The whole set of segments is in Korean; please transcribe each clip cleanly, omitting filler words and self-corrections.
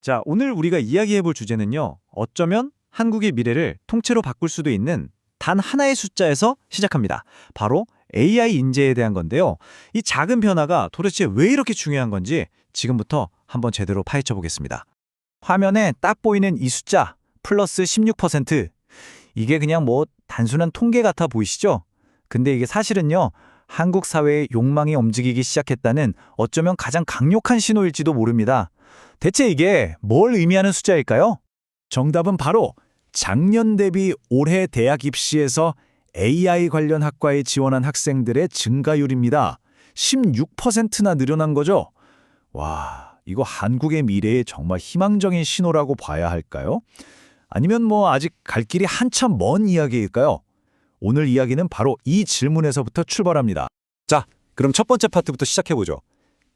자, 오늘 우리가 이야기해볼 주제는요. 어쩌면 한국의 미래를 통째로 바꿀 수도 있는 단 하나의 숫자에서 시작합니다. 바로 AI 인재에 대한 건데요. 이 작은 변화가 도대체 왜 이렇게 중요한 건지 지금부터 한번 제대로 파헤쳐 보겠습니다. 화면에 딱 보이는 이 숫자, 플러스 16%. 이게 그냥 단순한 통계 같아 보이시죠? 근데 이게 사실은요. 한국 사회의 욕망이 움직이기 시작했다는 어쩌면 가장 강력한 신호일지도 모릅니다. 대체 이게 뭘 의미하는 숫자일까요? 정답은 바로 작년 대비 올해 대학 입시에서 AI 관련 학과에 지원한 학생들의 증가율입니다. 16%나 늘어난 거죠? 와, 이거 한국의 미래에 정말 희망적인 신호라고 봐야 할까요? 아니면 아직 갈 길이 한참 먼 이야기일까요? 오늘 이야기는 바로 이 질문에서부터 출발합니다. 자, 그럼 첫 번째 파트부터 시작해보죠.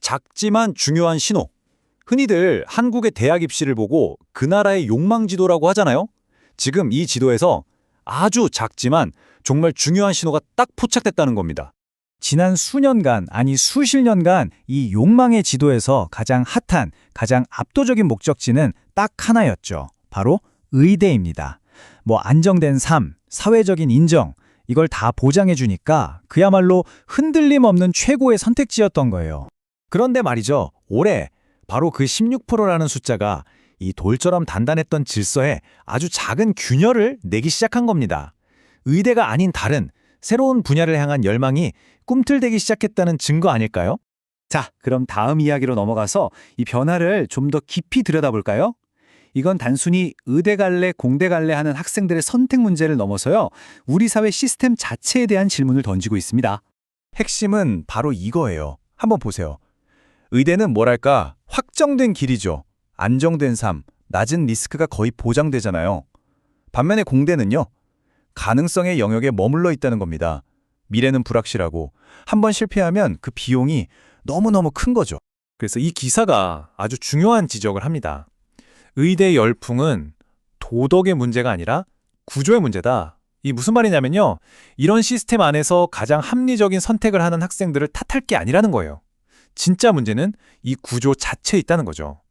작지만 중요한 신호. 흔히들 한국의 대학 입시를 보고 그 나라의 욕망 지도라고 하잖아요. 지금 이 지도에서 아주 작지만 정말 중요한 신호가 딱 포착됐다는 겁니다. 지난 수년간, 아니 수십 년간 이 욕망의 지도에서 가장 핫한, 가장 압도적인 목적지는 딱 하나였죠. 바로 의대입니다. 안정된 삶, 사회적인 인정, 이걸 다 보장해 주니까 그야말로 흔들림 없는 최고의 선택지였던 거예요. 그런데 말이죠. 올해 바로 그 16%라는 숫자가 이 돌처럼 단단했던 질서에 아주 작은 균열을 내기 시작한 겁니다. 의대가 아닌 다른 새로운 분야를 향한 열망이 꿈틀대기 시작했다는 증거 아닐까요? 자, 그럼 다음 이야기로 넘어가서 이 변화를 좀 더 깊이 들여다볼까요? 이건 단순히 의대 갈래, 공대 갈래 하는 학생들의 선택 문제를 넘어서요. 우리 사회 시스템 자체에 대한 질문을 던지고 있습니다. 핵심은 바로 이거예요. 한번 보세요. 의대는 확정된 길이죠. 안정된 삶, 낮은 리스크가 거의 보장되잖아요. 반면에 공대는요. 가능성의 영역에 머물러 있다는 겁니다. 미래는 불확실하고 한번 실패하면 그 비용이 너무너무 큰 거죠. 그래서 이 기사가 아주 중요한 지적을 합니다. 의대 열풍은 도덕의 문제가 아니라 구조의 문제다. 이 무슨 말이냐면요. 이런 시스템 안에서 가장 합리적인 선택을 하는 학생들을 탓할 게 아니라는 거예요. 진짜 문제는 이 구조 자체에 있다는 거죠.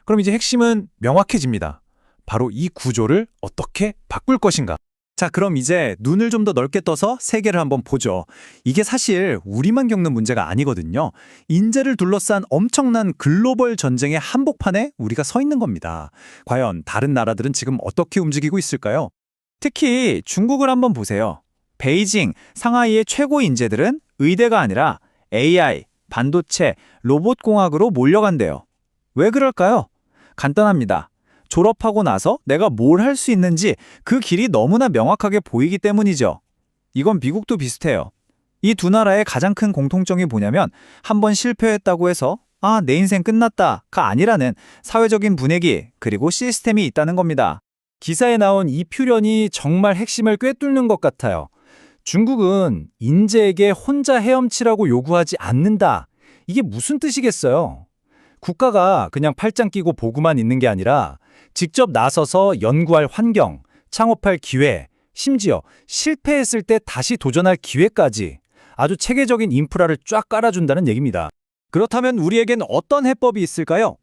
그럼 이제 핵심은 명확해집니다. 바로 이 구조를 어떻게 바꿀 것인가. 자, 그럼 이제 눈을 좀 더 넓게 떠서 세계를 한번 보죠. 이게 사실 우리만 겪는 문제가 아니거든요. 인재를 둘러싼 엄청난 글로벌 전쟁의 한복판에 우리가 서 있는 겁니다. 과연 다른 나라들은 지금 어떻게 움직이고 있을까요? 특히 중국을 한번 보세요. 베이징, 상하이의 최고 인재들은 의대가 아니라 AI, 반도체, 로봇공학으로 몰려간대요. 왜 그럴까요? 간단합니다. 졸업하고 나서 내가 뭘 할 수 있는지 그 길이 너무나 명확하게 보이기 때문이죠. 이건 미국도 비슷해요. 이 두 나라의 가장 큰 공통점이 뭐냐면 한 번 실패했다고 해서 내 인생 끝났다가 아니라는 사회적인 분위기 그리고 시스템이 있다는 겁니다. 기사에 나온 이 표현이 정말 핵심을 꿰뚫는 것 같아요. 중국은 인재에게 혼자 헤엄치라고 요구하지 않는다. 이게 무슨 뜻이겠어요? 국가가 그냥 팔짱 끼고 보고만 있는 게 아니라 직접 나서서 연구할 환경, 창업할 기회, 심지어 실패했을 때 다시 도전할 기회까지 아주 체계적인 인프라를 쫙 깔아준다는 얘기입니다. 그렇다면 우리에겐 어떤 해법이 있을까요?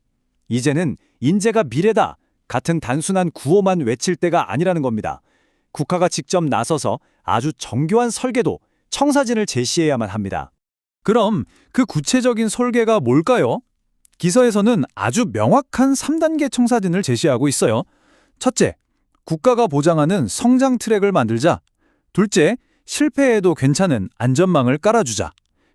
이제는 인재가 미래다 같은 단순한 구호만 외칠 때가 아니라는 겁니다. 국가가 직접 나서서 아주 정교한 설계도, 청사진을 제시해야만 합니다. 그럼 그 구체적인 설계가 뭘까요? 기사에서는 아주 명확한 3단계 청사진을 제시하고 있어요. 첫째, 국가가 보장하는 성장 트랙을 만들자. 둘째, 실패해도 괜찮은 안전망을 깔아주자.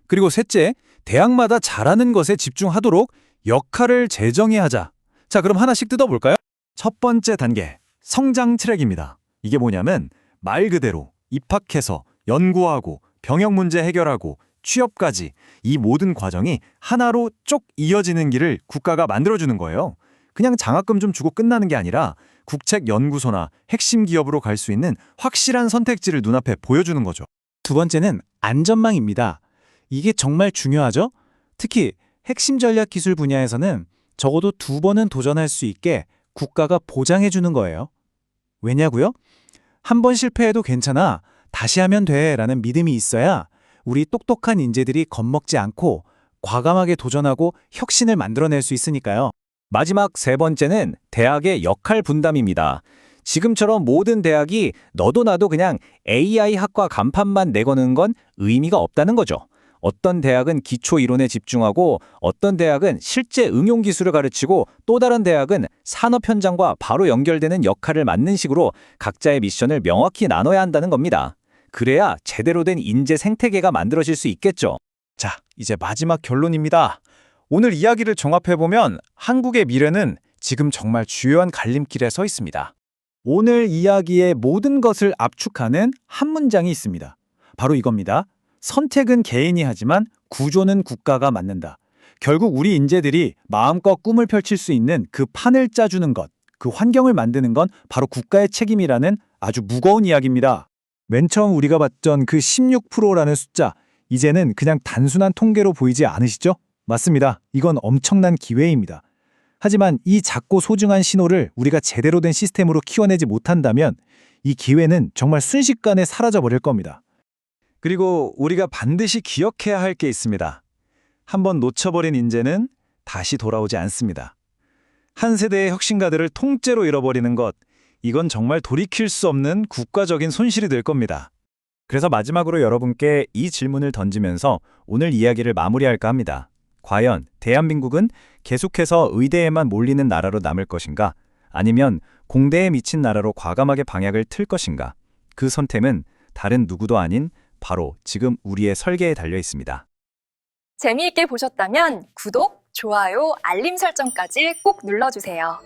그리고 셋째, 대학마다 잘하는 것에 집중하도록 역할을 재정해야 하자. 자, 그럼 하나씩 뜯어볼까요? 첫 번째 단계, 성장 트랙입니다. 이게 뭐냐면 말 그대로 입학해서 연구하고 병역 문제 해결하고 취업까지 이 모든 과정이 하나로 쭉 이어지는 길을 국가가 만들어주는 거예요. 그냥 장학금 좀 주고 끝나는 게 아니라 국책연구소나 핵심 기업으로 갈 수 있는 확실한 선택지를 눈앞에 보여주는 거죠. 두 번째는 안전망입니다. 이게 정말 중요하죠? 특히 핵심 전략 기술 분야에서는 적어도 2번은 도전할 수 있게 국가가 보장해주는 거예요. 왜냐고요? 한 번 실패해도 괜찮아, 다시 하면 돼 라는 믿음이 있어야 우리 똑똑한 인재들이 겁먹지 않고 과감하게 도전하고 혁신을 만들어낼 수 있으니까요. 마지막 세 번째는 대학의 역할 분담입니다. 지금처럼 모든 대학이 너도 나도 그냥 AI 학과 간판만 내거는 건 의미가 없다는 거죠. 어떤 대학은 기초 이론에 집중하고 어떤 대학은 실제 응용 기술을 가르치고 또 다른 대학은 산업 현장과 바로 연결되는 역할을 맡는 식으로 각자의 미션을 명확히 나눠야 한다는 겁니다. 그래야 제대로 된 인재 생태계가 만들어질 수 있겠죠. 자, 이제 마지막 결론입니다. 오늘 이야기를 종합해보면 한국의 미래는 지금 정말 주요한 갈림길에 서 있습니다. 오늘 이야기의 모든 것을 압축하는 한 문장이 있습니다. 바로 이겁니다. 선택은 개인이 하지만 구조는 국가가 만든다. 결국 우리 인재들이 마음껏 꿈을 펼칠 수 있는 그 판을 짜주는 것, 그 환경을 만드는 건 바로 국가의 책임이라는 아주 무거운 이야기입니다. 맨 처음 우리가 봤던 그 16%라는 숫자, 이제는 그냥 단순한 통계로 보이지 않으시죠? 맞습니다. 이건 엄청난 기회입니다. 하지만 이 작고 소중한 신호를 우리가 제대로 된 시스템으로 키워내지 못한다면 이 기회는 정말 순식간에 사라져버릴 겁니다. 그리고 우리가 반드시 기억해야 할 게 있습니다. 한번 놓쳐버린 인재는 다시 돌아오지 않습니다. 한 세대의 혁신가들을 통째로 잃어버리는 것, 이건 정말 돌이킬 수 없는 국가적인 손실이 될 겁니다. 그래서 마지막으로 여러분께 이 질문을 던지면서 오늘 이야기를 마무리할까 합니다. 과연 대한민국은 계속해서 의대에만 몰리는 나라로 남을 것인가? 아니면 공대에 미친 나라로 과감하게 방향을 틀 것인가? 그 선택은 다른 누구도 아닌 바로 지금 우리의 설계에 달려 있습니다. 재미있게 보셨다면 구독, 좋아요, 알림 설정까지 꼭 눌러주세요.